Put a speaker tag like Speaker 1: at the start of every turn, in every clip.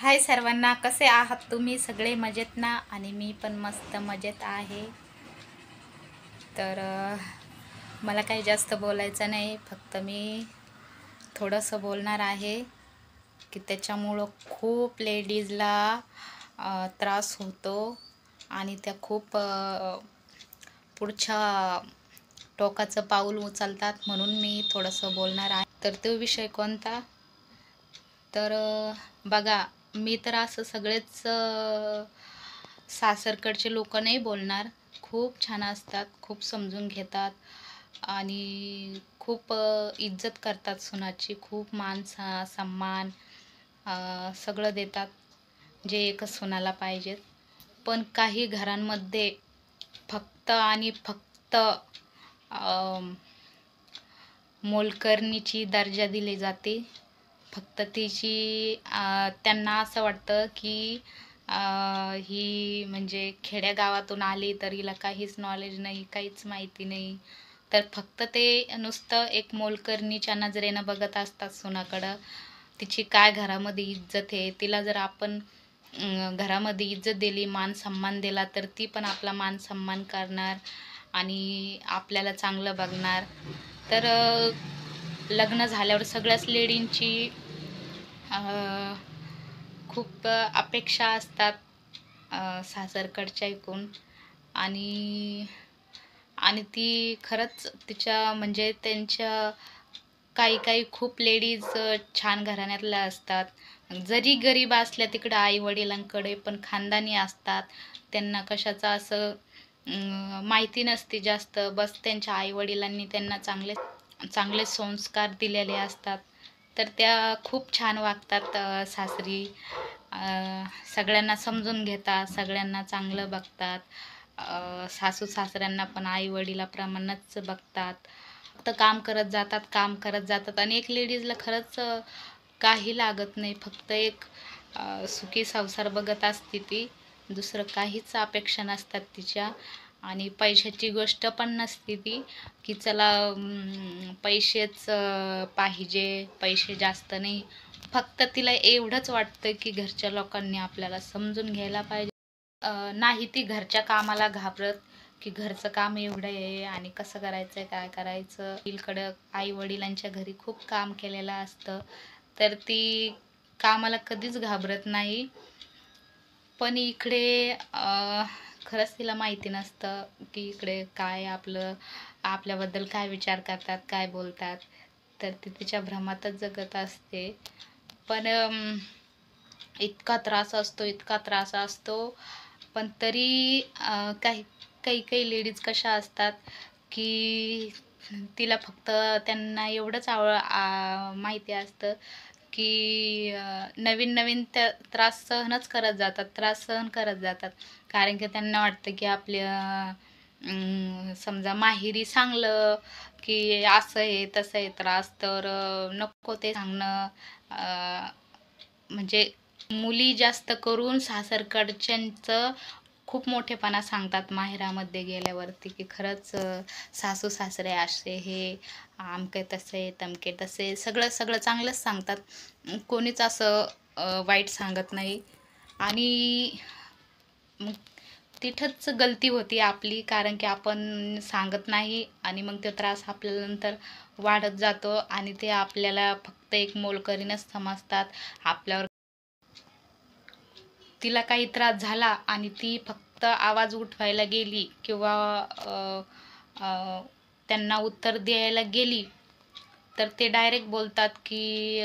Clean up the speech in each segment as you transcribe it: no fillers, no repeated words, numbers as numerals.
Speaker 1: हाय सर्वांना, कसे आहात तुम्ही सगळे? मजेत ना? आणि मी पण मस्त मजेत आहे. तर मला काही जास्त बोलायचं नाही, फक्त मी थोडंसं बोलणार आहे की त्याच्यामुळं खूप लेडीजला त्रास होतो आणि त्या खूप पुढच्या टोकाचं पाऊल उचलतात, म्हणून मी थोडंसं बोलणार आहे. तर तो विषय कोणता? तर बघा, मी तर असं सगळेच सासरकडचे लोक नाही बोलणार. खूप छान असतात, खूप समजून घेतात आणि खूप इज्जत करतात सुनाची. खूप मान सन्मान सगळं देतात, जे एकच सुनाला पाहिजेत. पण काही घरांमध्ये फक्त आणि फक्त मोलकरणीची दर्जा दिली जाते. फक्त तिची त्यांना असं वाटतं की ही म्हणजे खेड्यागावातून आली तर हिला काहीच नॉलेज नाही, काहीच माहिती नाही. तर फक्त ते नुसतं एक मोलकरणीच्या नजरेनं बघत असतात सुनाकडं. तिची काय घरामध्ये इज्जत आहे, तिला जर आपण घरामध्ये इज्जत दिली, मान सन्मान दिला, तर ती पण आपला मान सन्मान करणार आणि आपल्याला चांगलं बघणार. तर लग्न झाल्यावर सगळ्याच लेडींची खूप अपेक्षा असतात सासरकडच्या ऐकून. आणि आणि ती खरंच तिच्या म्हणजे त्यांच्या काही काही खूप लेडीज छान घराण्यातल्या असतात. जरी गरीब असल्या तिकडं आई वडिलांकडे, पण खानदानी असतात. त्यांना कशाचं असं माहिती नसते जास्त. बस त्यांच्या आई वडिलांनी त्यांना चांगले चांगले संस्कार दिलेले असतात. तर त्या खूप छान वागतात सासरी. सगळ्यांना समजून घेतात, सगळ्यांना चांगलं बघतात. सासू सासऱ्यांना पण आई वडिलाप्रमाणेच बघतात. फक्त काम करत जातात, काम करत जातात. आणि एक लेडीजला खरंच काही लागत नाही, फक्त एक सुखी संसार बघत असते ती. दुसरं काहीच अपेक्षा नसतात तिच्या. आणि पैशाची गोष्ट पण नसते ती की चला पैसेच पाहिजे, पैसे जास्त नाही. फक्त तिला एवढंच वाटतं की घरच्या लोकांनी आपल्याला समजून घ्यायला पाहिजे. नाही ती घरच्या कामाला घाबरत की घरचं काम एवढं आहे आणि कसं करायचं, काय करायचं. वडीलकडं आई वडिलांच्या घरी खूप काम केलेलं असतं, तर ती कामाला कधीच घाबरत नाही. पण इकडे खरंच तिला माहिती नसतं की इकडे काय आपल्याबद्दल काय विचार करतात, काय बोलतात. तर ती तिच्या भ्रमातच जगत असते. पण इतका त्रास असतो, इतका त्रास असतो. पण तरी काही काही काही लेडीज कशा असतात की तिला फक्त त्यांना एवढंच माहिती असतं की नवीन नवीन त्या त्रास सहनच करत जातात, त्रास सहन करत जातात. कारण की त्यांना वाटतं की आपल्या समजा माहेरी सांगलं की असं आहे तसं आहे त्रास, तर नको ते सांगणं. म्हणजे मुली जास्त करून सासरकडच्यांचं खूप मोठेपणा सांगतात माहेरामध्ये गेल्यावरती की खरंच सासू सासरे असे हे आमके तसे तमके तसे, सगळं सगळं चांगलंच सांगतात. कोणीच असं वाईट सांगत नाही. आणि मग तिथंच गलती होती आपली, कारण की आपण सांगत नाही आणि मग तो त्रास आपल्याला नंतर वाढत जातो आणि ते आपल्याला फक्त एक मोलकरीनच समजतात. आपल्यावर तिला काही त्रास झाला आणि ती फक्त आवाज उठवायला गेली किंवा त्यांना उत्तर द्यायला गेली, तर ते डायरेक्ट बोलतात की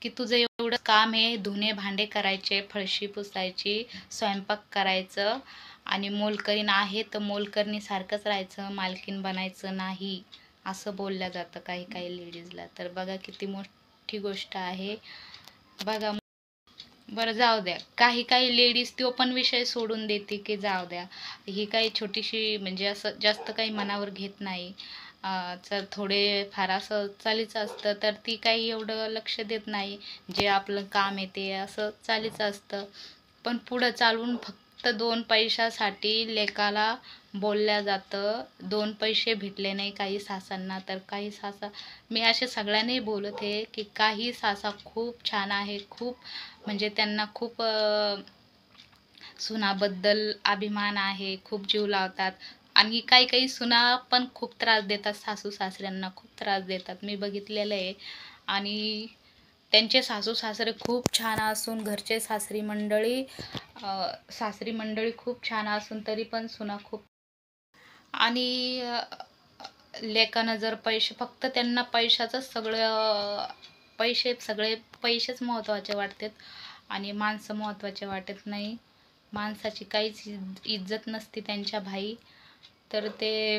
Speaker 1: तुझं एवढं काम आहे, धुणे भांडे करायचे, फळशी पुसायची, स्वयंपाक करायचं आणि मोलकरीण आहे तर मोलकरणीसारखंच राहायचं, मालकीन बनायचं नाही, असं बोललं जातं काही काही लेडीजला. तर बघा किती मोठी गोष्ट आहे. बघा, बरं जाऊ द्या, काही काही लेडीज तो पण विषय सोडून देते की जाऊ द्या, ही काही छोटीशी म्हणजे असं जास्त काही मनावर घेत नाही. तर थोडे फार असं चालीच असतं, तर ती काही एवढं लक्ष देत नाही. जे आपलं काम आहे ते असं चालीच असतं. पण पुढं चालून फक्त दोन पैशासाठी लेकाला बोलल्या जातं. 2 पैसे भेटले नाही काही सासांना, तर काही सासा, मी असे सगळ्यांनी बोलत आहे की काही सासा खूप छान आहे, खूप म्हणजे त्यांना खूप सुनाबद्दल अभिमान आहे, खूप जीव लावतात. आणि काही काही सुना पण खूप त्रास देतात, सासू सासऱ्यांना खूप त्रास देतात, मी बघितलेलं आहे. आणि त्यांचे सासू सासरे खूप छान असून, घरचे सासरी मंडळी खूप छान असून तरी पण सुना खूप. आणि लेकानं जर पैसे, फक्त त्यांना पैशाचंच सगळं, पैसेच महत्त्वाचे वाटतात आणि माणसं महत्त्वाचे वाटत नाही. माणसाची काहीच इज्जत नसते त्यांच्या भाई. तर ते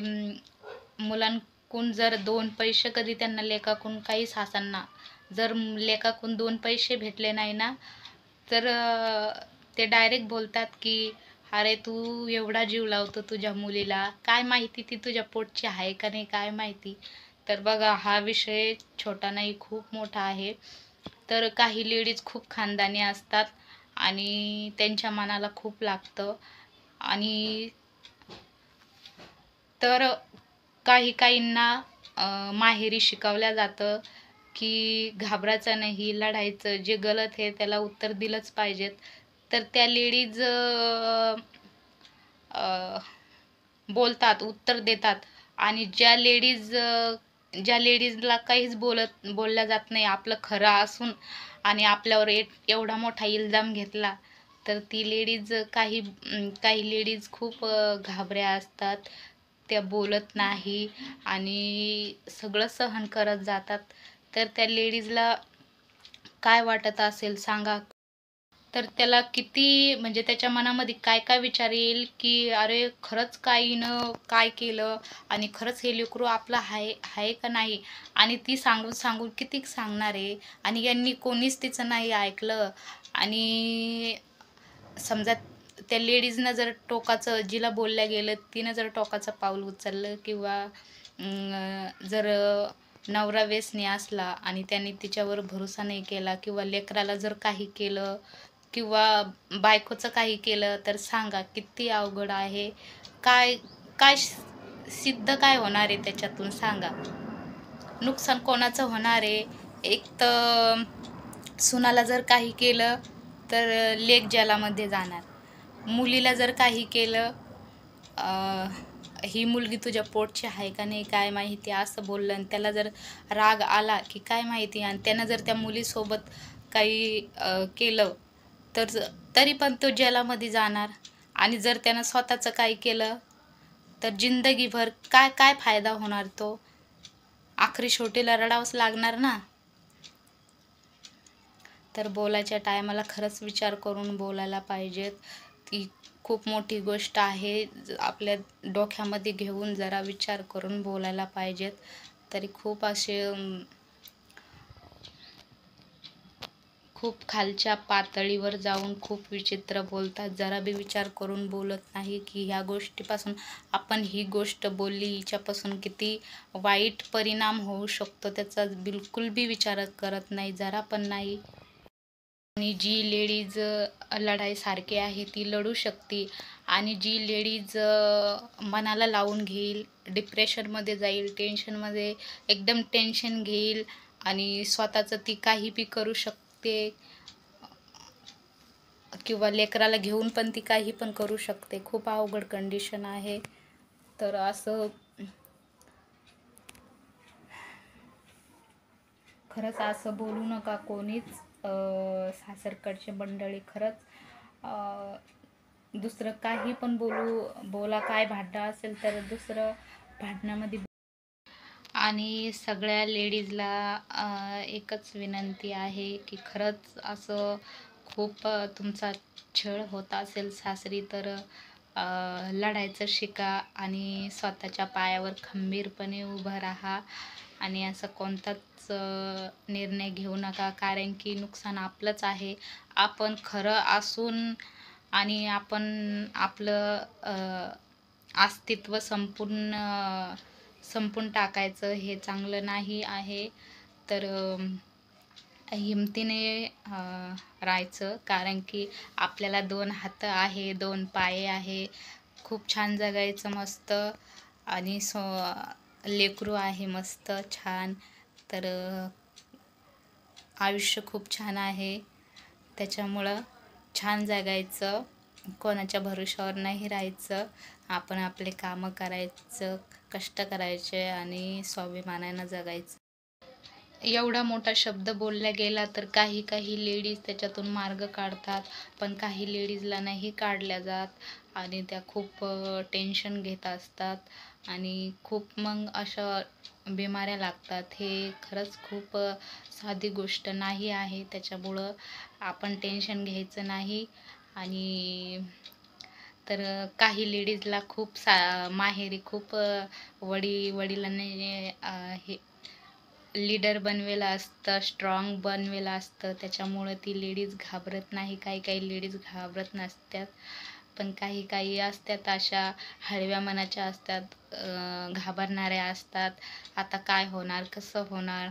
Speaker 1: मुलांकून जर 2 पैसे कधी त्यांना लेकाकून, काही सासांना जर लेकाकून 2 पैसे भेटले नाही ना, तर ते डायरेक्ट बोलतात की अरे तू एवढा जीव लावतो तुझ्या मुलीला, काय माहिती ती तुझ्या पोटची आहे का नाही, काय माहिती. तर बघा, हा विषय छोटा नाही, खूप मोठा आहे. तर काही लेडीज खूप खानदानी असतात आणि त्यांच्या मनाला खूप लागतं. आणि तर काही काहींना माहेरी शिकवल्या जातं की घाबरायचं नाही, लढायचं, जे गलत आहे त्याला उत्तर दिलंच पाहिजेत. तर त्या लेडीज बोलतात, उत्तर देतात. आणि ज्या लेडीजला काहीच बोलल्या जात नाही, आपलं खरं असून आणि आपल्यावर एवढा मोठा इल्जाम घेतला, तर ती लेडीज, काही लेडीज खूप घाबऱ्या असतात, त्या बोलत नाही आणि सगळं सहन करत जातात. तर त्या लेडीजला काय वाटत असेल सांगा. तर त्याला किती, म्हणजे त्याच्या मनामध्ये काय काय विचार येईल की अरे खरंच काहीनं काय केलं आणि खरंच हे लेकरू आपलं आहे का नाही. आणि ती सांगून सांगून किती सांगणार आहे, आणि यांनी कोणीच तिचं नाही ऐकलं. आणि समजा त्या लेडीजनं जर टोकाचं, जिला बोलल्या गेलं तिनं जर टोकाचं पाऊल उचललं, किंवा जर नवरा व्यसनी असला आणि त्यांनी तिच्यावर भरोसा नाही केला, किंवा लेकराला जर काही केलं, किंवा बायकोचं काही केलं, तर सांगा किती अवघड आहे. काय काय सिद्ध काय होणार आहे त्याच्यातून सांगा. नुकसान कोणाचं होणार आहे. एक तर सुनाला जर काही केलं तर लेक जलामध्ये जाणार. मुलीला जर काही केलं, ही मुलगी तुझ्या पोटची आहे का नाही काय माहिती असं बोललं, आणि त्याला जर राग आला की काय माहिती, आणि त्यानं जर त्या मुलीसोबत काही केलं, तर तरी पण तो जेलामध्ये जाणार. आणि जर त्यानं स्वतःचं काही केलं तर जिंदगीभर काय काय फायदा होणार तो. आखरी शेवटीला रडावंच लागणार ना. तर बोलायच्या टायमाला खरंच विचार करून बोलायला पाहिजेत. ती खूप मोठी गोष्ट आहे, आपल्या डोक्यामध्ये घेऊन जरा विचार करून बोलायला पाहिजेत. तरी खूप असे खूप खालच्या पातळीवर जाऊन खूप विचित्र बोलतात. जरा बी विचार करून बोलत नाही की ह्या गोष्टीपासून, आपण ही गोष्ट बोलली हिच्यापासून किती वाईट परिणाम होऊ शकतो, त्याचा बिलकुल बी विचार करत नाही, जरा पण नाही. आणि जी लेडीज लढाईसारखी आहे ती लढू शकते, आणि जी लेडीज मनाला लावून घेईल, डिप्रेशनमध्ये जाईल, टेन्शनमध्ये एकदम टेन्शन घेईल आणि स्वतःचं ती काही बी करू शकते, किंवा लेकराला घेऊन पण ती काही पण करू शकते. खूप अवघड कंडिशन आहे. तर असं खरंच असं बोलू नका कोणीच, सासरकडचे मंडळी. खरंच दुसरं काही पण बोला, काय भांडणं असेल तर दुसरं भांडणामध्ये. आणि सगळ्या लेडीजला एकच विनंती आहे की खरंच असं खूप तुमचा छळ होत असेल सासरी, तर लढायचं शिका आणि स्वतःच्या पायावर खंबीरपणे उभं राहा. आणि असं कोणताच निर्णय घेऊ नका, कारण की नुकसान आपलंच आहे. आपण खरं असून आणि आपण आपलं अस्तित्व संपून टाकायचं हे चांगलं नाही आहे. तर हिमतीने राहायचं, कारण की आपल्याला 2 हात आहे, 2 पाय आहे. खूप छान जगायचं मस्त आणि लेकरू आहे मस्त छान. तर आयुष्य खूप छान आहे, त्याच्यामुळं छान जगायचं, कोणाच्या भरोश्यावर नाही राहायचं. आपण आपले कामं करायचं, कष्ट करायचे आणि स्वाभिमानानं जगायचं. एवढा मोठा शब्द बोलला गेला तर काही काही लेडीज त्याच्यातून मार्ग काढतात, पण काही लेडीजला नाही काढल्या जात आणि त्या खूप टेन्शन घेत असतात आणि खूप मग अशा बिमाऱ्या लागतात. हे खरंच खूप साधी गोष्ट नाही आहे. त्याच्यामुळं आपण टेन्शन घ्यायचं नाही. आणि तर काही लेडीजला खूप माहेरी खूप वडिलांनी हे लीडर बनवेलं असतं, स्ट्रॉंग बनवेलं असतं, त्याच्यामुळं ती लेडीज घाबरत नाही. काही काही लेडीज घाबरत नसतात, पण काही काही असतात अशा हळव्या मनाच्या असतात, घाबरणाऱ्या असतात. आता काय होणार, कसं होणार.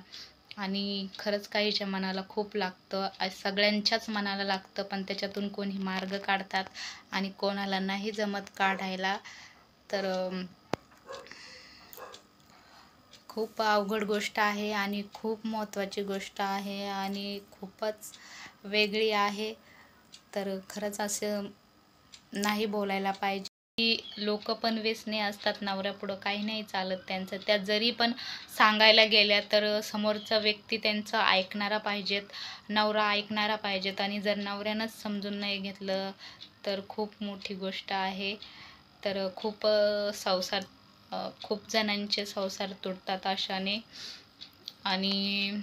Speaker 1: आणि खरंच काहीच्या मनाला खूप लागतं, सगळ्यांच्याच मनाला लागतं, पण त्याच्यातून कोणी मार्ग काढतात आणि कोणाला नाही जमत काढायला. तर खूप अवघड गोष्ट आहे आणि खूप महत्त्वाची गोष्ट आहे आणि खूपच वेगळी आहे. तर खरंच असं नाही बोलायला पाहिजे. की लोक पण व्यसनी असतात, नवऱ्यापुढं काही नाही चालत त्यांचं. त्या जरी पण सांगायला गेल्या तर समोरचा व्यक्ती त्यांचं ऐकणारा पाहिजेत, नवरा ऐकणारा पाहिजेत. आणि जर नवऱ्यानंच समजून नाही घेतलं तर खूप मोठी गोष्ट आहे. तर खूप खूप जणांचे संसार तुटतात अशाने. आणि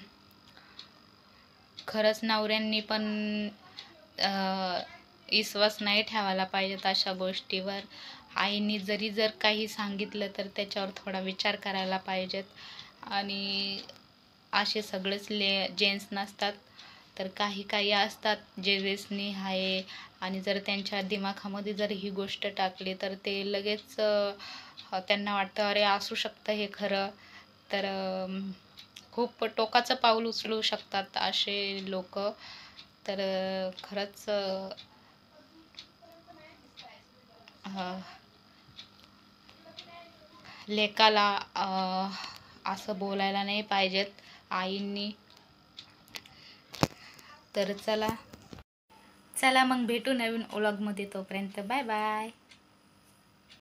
Speaker 1: खरंच नवऱ्यांनी पण विश्वास नाही ठेवायला पाहिजेत अशा गोष्टीवर. आईने जर काही सांगितलं तर त्याच्यावर थोडा विचार करायला पाहिजेत. आणि असे सगळेच जेंट्स नसतात, तर काही काही असतात जे व्यसनी आहे आणि जर त्यांच्या दिमाखामध्ये जर ही गोष्ट टाकली तर ते लगेच त्यांना वाटतं अरे असू शकतं हे खरं. तर खूप टोकाचं पाऊल उचलू शकतात असे लोक. तर खरंच लेकाला असं बोलायला नाही पाहिजेत आईंनी. तर चला चला मग भेटू नवीन व्लॉगमध्ये, तोपर्यंत बाय बाय.